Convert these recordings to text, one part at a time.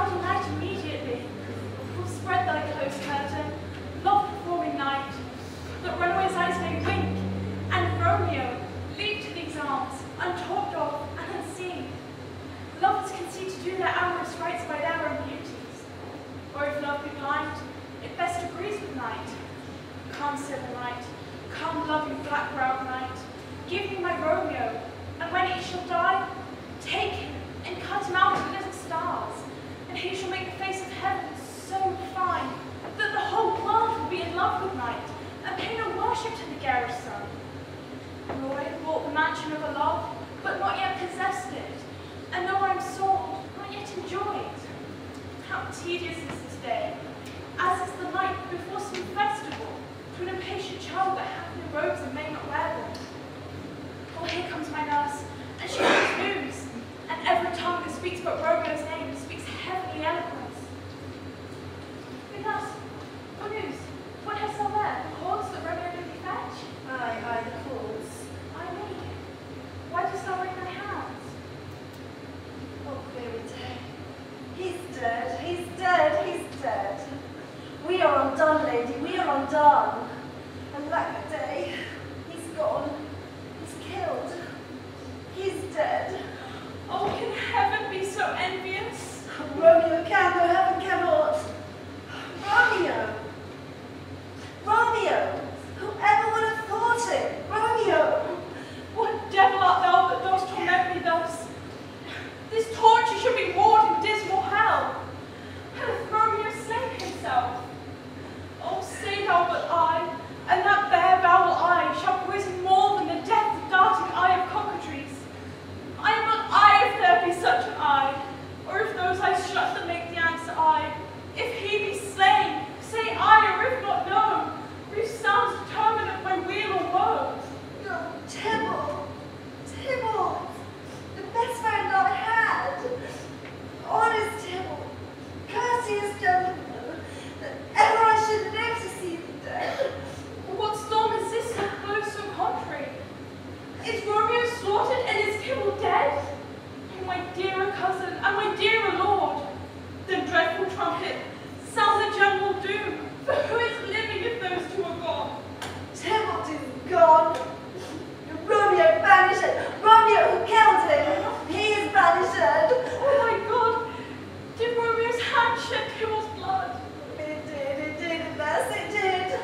out a light immediately. We'll spread thy close curtain, love performing night, that runaways' eyes may wink, and Romeo leap to these arms, untalked of and unseen. Lovers concede to do their amorous rites by their own beauties. Or if love be blind, it best agrees with night. Come, civil night, come, loving black-browed night, give me my Romeo, and when he shall die, take him and cut him out of little stars, and he shall make the face of heaven so fine that the whole world will be in love with night, and pay no worship to the garish sun. Roy bought the mansion of a love, but not yet possessed it, and though I am sold, not yet enjoyed. How tedious is this day, as is the night before some festival, to an impatient child that hath no robes and may not wear them. Oh, here comes my nurse, and she brings news, and every tongue that speaks but Romeo's name speaks heavenly eloquence. Good nurse, what news? What hast thou there? The cords that Romeo did thee fetch? Aye, the cords. Ay me. Why dost thou wring thy hands? Oh, query day. He's dead, he's dead, he's dead. We are undone, lady, we are undone. And lack a day, he's gone, he's killed, he's dead. Oh, can heaven be so envious? Romeo can, though heaven cannot. Romeo! Romeo! Whoever would have thought it? Romeo! What devil art thou that dost torment me thus? This torture should be moored in dismal hell. Hath Romeo slain himself? Oh, say thou but I, and that bare foul eye shall poison more than the death darting eye of cockatories. I am not I if there be such an eye, or if those eyes shut that make the answer I. If he be slain, say I, or if not known, brief sounds determine of my weal or woe. No, Tybalt, Tybalt, the best friend I had. Honest Tybalt, courteous gentleman, that ever I should live to see thee dead. What storm is this that blows so contrary? Is Romeo slaughtered and is Tybalt dead? Oh, my dearer cousin and my dearer lord, the dreadful trumpet, sound the general doom. For who is living if those two are gone? Tybalt is gone. Romeo banished. Romeo who killed him. He is banished. Oh my God! Did Romeo's hand shed Tybalt's blood? It did, alas, it did.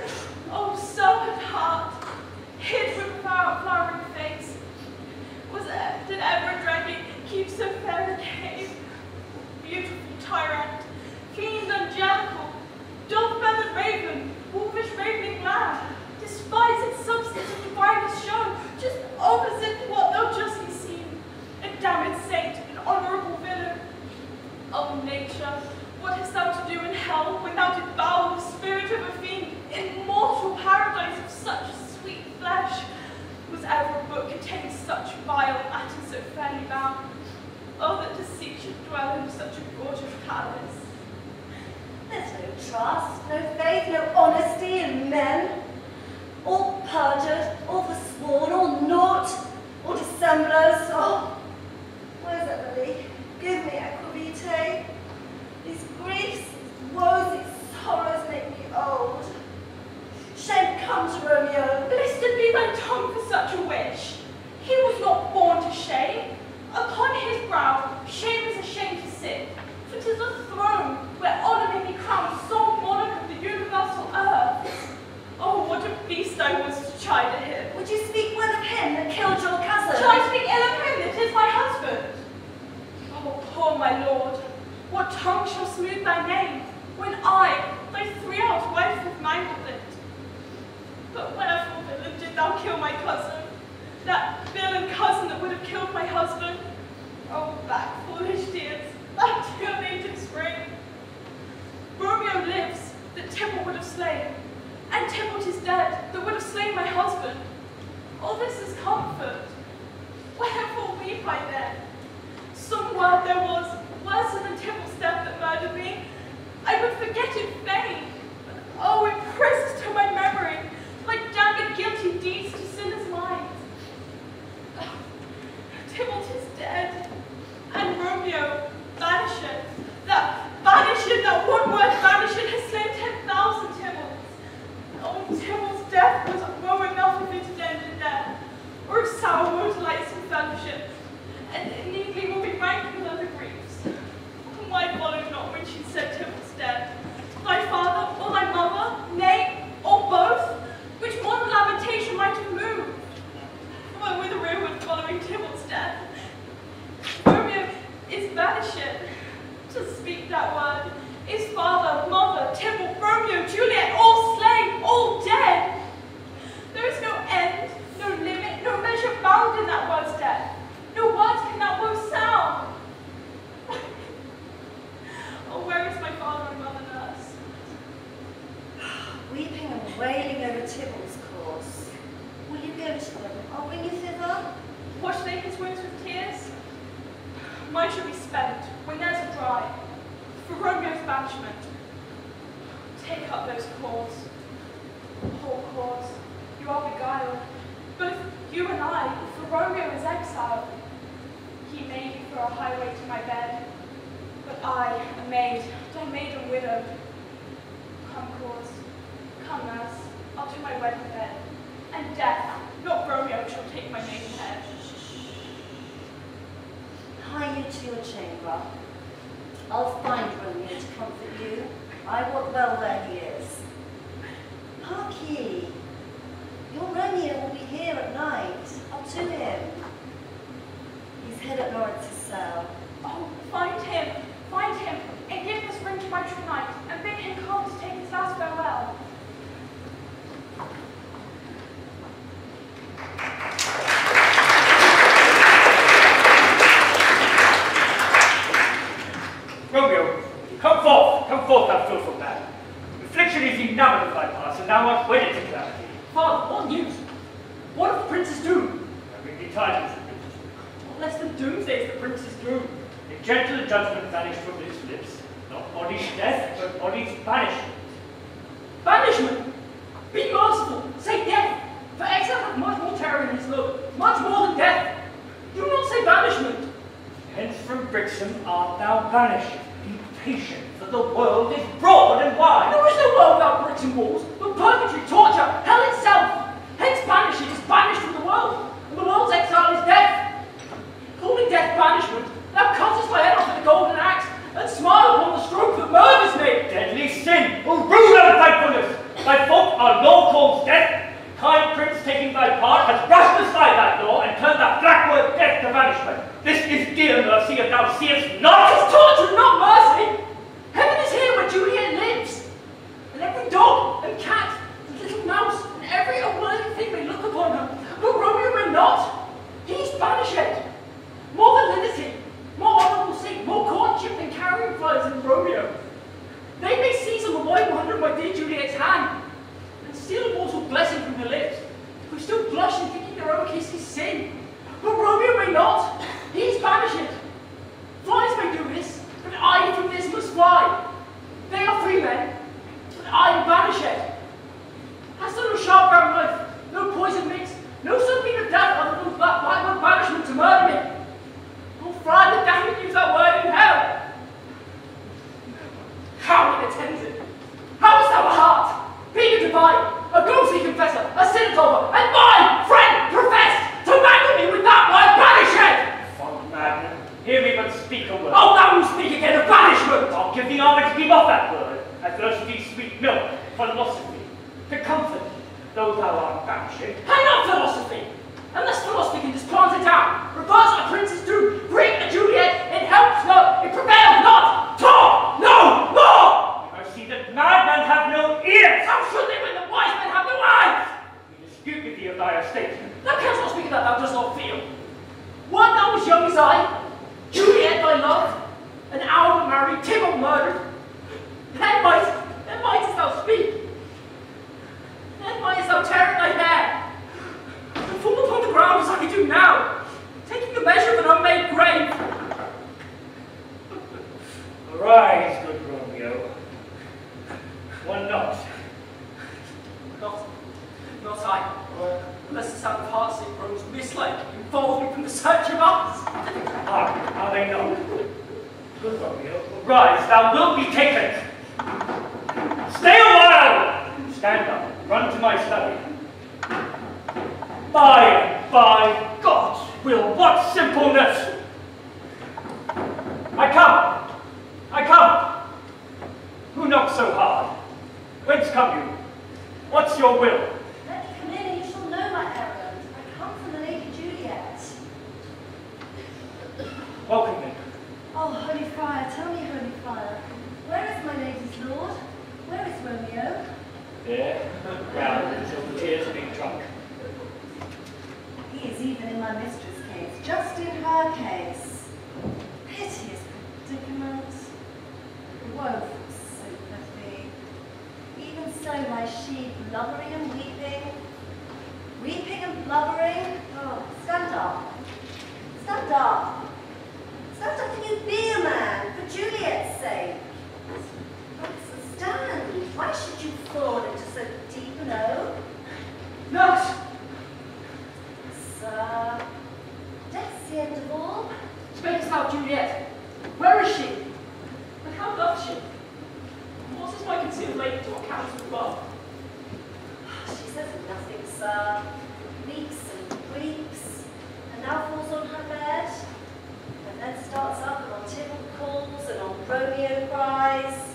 Oh, serpent heart, hid with flowering face, did ever dragon keep so fair a cave? Beautiful tyrant, fiend angelical, dove-feathered raven, wolfish ravening glad, despise its substance of the brightest show, just opposite to what thou justly seen, a damned saint, an honourable villain. Oh, nature, what hast thou to do in hell when thou didst bow the spirit of a fiend in mortal paradise of such sweet flesh? Was ever a book containing such vile matter so fairly bound? Oh, that deceit should dwell in such a gorgeous palace. There's no trust, no faith, no honesty in men. All perjured, all forsworn, all naught, all dissemblers. Oh, where's Emily? Give me aquavitae. These griefs, these woes, these sorrows make me old. Shame come to Romeo. Blessed be thy tongue for such a wish. He was not born to shame. Upon his brow, shame is ashamed to sit. For 'tis a throne where honor may be crowned sole monarch of the universal earth. Oh, what a beast I was to chide at him. Would you speak well of him that killed your cousin? Shall I speak ill of him that is my husband? Oh, poor my lord, what tongue shall smooth thy name, when I, thy three-hours wife, have mangled it? But wherefore, villain, did thou kill my cousin? That villain cousin that would have killed my husband? Oh, back, foolish tears, back to your native spring. Romeo lives, that Tybalt would have slain, and Tybalt is dead, that would have slain my husband. All this is comfort. Wherefore weep I then? Some word there was, worse than Tybalt's death that murdered me. I would forget it fain, but oh, it presses to my memory, like daggered guilty deeds to sinners' minds. Oh, Tybalt is dead, and Romeo, banished. To speak that word is father, mother, Tybalt, Romeo, Juliet, all slain, all dead. There is no end, no limit, no measure bound in that word's death. No words can that woe sound. Oh, where is my father and mother nurse? Weeping and wailing over Tybalt's corse. Will you go to them? I'll bring you thither. Wash they his wounds with tears? Mine shall be spent when theirs are dry, for Romeo's banishment. Take up those cords. Poor cords, you are beguiled. Both you and I, for Romeo is exiled. He made you for a highway to my bed, but I, a maid and widowed. Come, cords, come, nurse, I'll to my wedding bed, and death, not Romeo, shall take my maidenhead. Hie you to your chamber. I'll find Romeo to comfort you. I wot well where he is. Hark ye, your Romeo will be here at night. I'll to him. He's hid at Lawrence's cell. Oh, find him, and give this ring to my true knight, and bid him come to take his last farewell. Romeo, come forth, thou filthful man. Affliction is enamored of thy parts, and thou art wedded to calamity. Father, what news? What of the prince's doom? I bring thee tidings of prince's doom. What less than doomsday is the prince's doom? A gentle judgment vanished from his lips, not body's death, but body's banishment. Banishment! Be merciful, say death, for exile hath much more terror in his look, much more than death. Do not say banishment. Hence from Brixham art thou banished. Be patient, for the world is broad and wide. There is no world without bricks and walls, but purgatory, torture, hell itself. Hence banishing is banished from the world, and the world's exile is death. Calling death banishment, thou cuttest my head off with a golden axe, and smile upon the stroke that murders me. Deadly sin, O ruler of thankfulness! Thy fault our law calls death. Kind prince taking thy part has brushed aside that law and turned that black word death to banishment. This is dear mercy if thou seest not. It is torture, not mercy. Heaven is here where Juliet lives, and every dog and cat and little mouse and every unworthy thing may look upon her, but Romeo may not. He's banished. More validity, more honourable seat, more courtship than carrying fires than Romeo. They may seize on the white wand of my dear Juliet's hand, and steal a mortal blessing from her lips, who still blush in thinking their own kiss is sin. But Romeo may not. He is banished. Flies may do this, but I from this must fly. They are free men, but I am banished. Hast thou no sharp brown knife, no poison mix, no sunbeam of death other than that black banishment to murder me? Oh, fry the damned use that word in hell. How it attends it? How hast thou a heart? Being a divine, a ghostly confessor, a sin toller, and my friend professed to mangle me with that word banished! Fond madman, hear me but speak a word. Oh, thou wilt speak again of banishment! I'll give thee armour to keep off that word, adversity, sweet milk, philosophy, to comfort thee, though thou art banished. Hang on philosophy! Unless philosophy can just plant it down, reverse a prince's doom, bring a Juliet, it helps not, it prevails not! Talk no more! I see that madmen have no ears! How should they when the wise men have no eyes? We dispute with thee of thy estate. Thou canst not speak of that thou dost not feel. Wert thou as young as I, Juliet thy love, an hour but married, Tybalt murdered, then mightest thou speak. Then mightest thou tear at thy hair, and fall upon the ground as I do now, taking the measure of an unmade grave. Arise, good Romeo. One not. Not I. Unless the sound of heartsick grows mist-like, involve me from the search of us. Are they not? Good Romeo, arise, thou wilt be taken. Stay a while! Stand up, run to my study. By God's will, what simpleness! I come. Who knocks so hard? Whence come you? What's your will? Let me come in and you shall know my errand. I come from the Lady Juliet. Welcome then. Oh, friar, tell me, holy friar, where is my lady's lord? Where is Romeo? There, round until the tears have been drunk. He is even in my mistress' case, just in her case. Piteous predicament. Woeful sympathy. Even so, my sheep blubbering and weeping. Weeping and blubbering. Oh, stand up. Stand up. Stand up and you be a man, for Juliet's sake. Stand. Why should you fall into so deep an oak? Nurse! Sir, death's the end of all. Speak us about Juliet. Where is she? And how doth she? What is my concealed lady to account for above? She says nothing, sir. Weeps and weeps, and now falls on her bed, and then starts up and on Tybalt calls and on Romeo cries,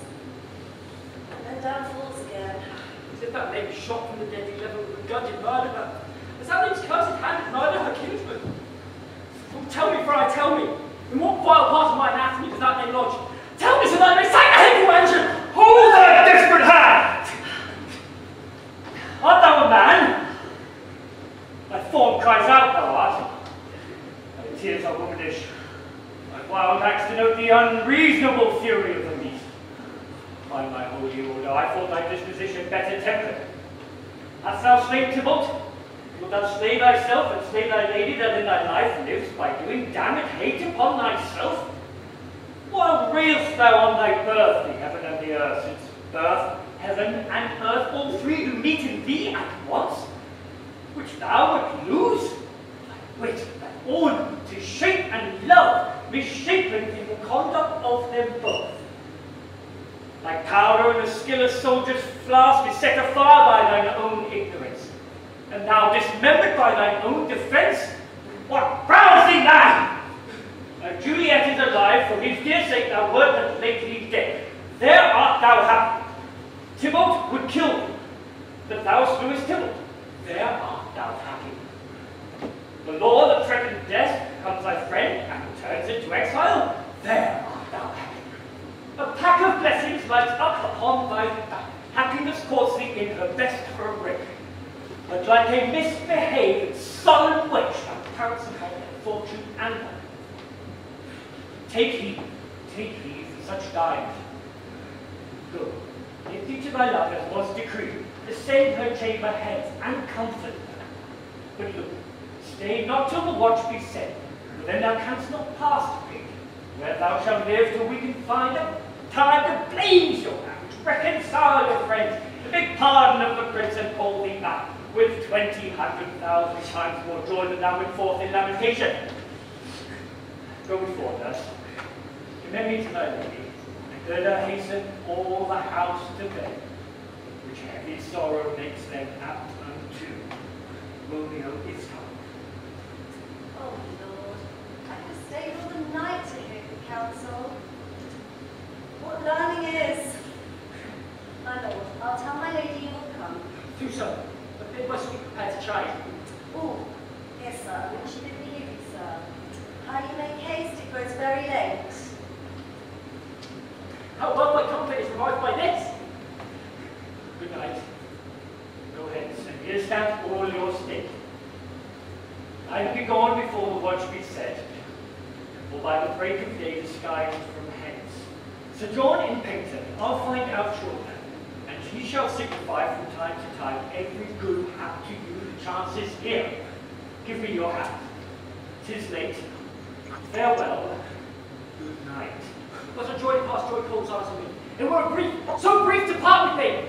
and then down falls again. As if that lady shot from the deadly level with a gun and murdered her. As that lady's cursed hand had murdered her kinsman. Oh, tell me, friar, tell me, in what vile part of my anatomy does that name lodge? Tell me so that I may cite the hateful engine! Hold thy desperate hand! Art thou a man? Thy form cries out, thou art. Thy tears are womanish. Thy wild acts denote the unreasonable fury of the beast. By my holy order, I thought thy disposition better tempered. Hast thou slain Tybalt? Wilt thou slay thyself and slay thy lady that in thy life lives by doing damned hate upon thyself? While railest thou on thy birth, the heaven and the earth, since birth, heaven, and earth, all three do meet in thee at once, which thou would lose? Thy wit, thy ornament, to shape and love, misshapen in the conduct of them both. Thy powder and the skill of soldier's flask is set afire by thine own ignorance, and thou dismembered by thine own defence. What browse thee, man? Now Juliet is alive, for whose dear sake thou wert but lately dead. There art thou happy. Tybalt would kill thee, that thou slewest Tybalt. There art thou happy. The law that threatened death becomes thy friend and turns into exile. There art thou happy. A pack of blessings lights up upon thy back. Happiness courts thee in her best array. But like a misbehaved, sullen wench, thou pounce upon thy fortune and thy. Take heed for such dying. Go, give thee to thy love as was decreed, ascend her chamber hence, and comfort her. But look, stay not till the watch be said, for then thou canst not pass to me, where thou shalt live till we can find a time to blaze your marriage, reconcile your friends, beg pardon of the prince, and call thee back, with 20,000 times more joy than thou went forth in lamentation. Go before, nurse. Commend me to thy lady, and bid her hasten all the house to bed, which heavy sorrow makes them apt unto. Romeo is come. Oh, Lord, I could stay all the night to hear the counsel. What learning is. My lord, I'll tell my lady you will come. Do so, but bid my sweet prepare to chide. Oh, yes, sir, when she bid me leave you, sir. How you make haste, it grows very late. How well my comfort is revived by this! Good night. Go hence, and here stand all your state. I will be gone before the watch be set, for by the break of day the sky is from hence. Sojourn in Paignton, I'll find out your man, and he shall signify from time to time every good hap to you the chances here. Give me your hand. 'Tis late. Farewell. Good night. But a joy past joy calls out to me. It were a brief, so brief to part with me.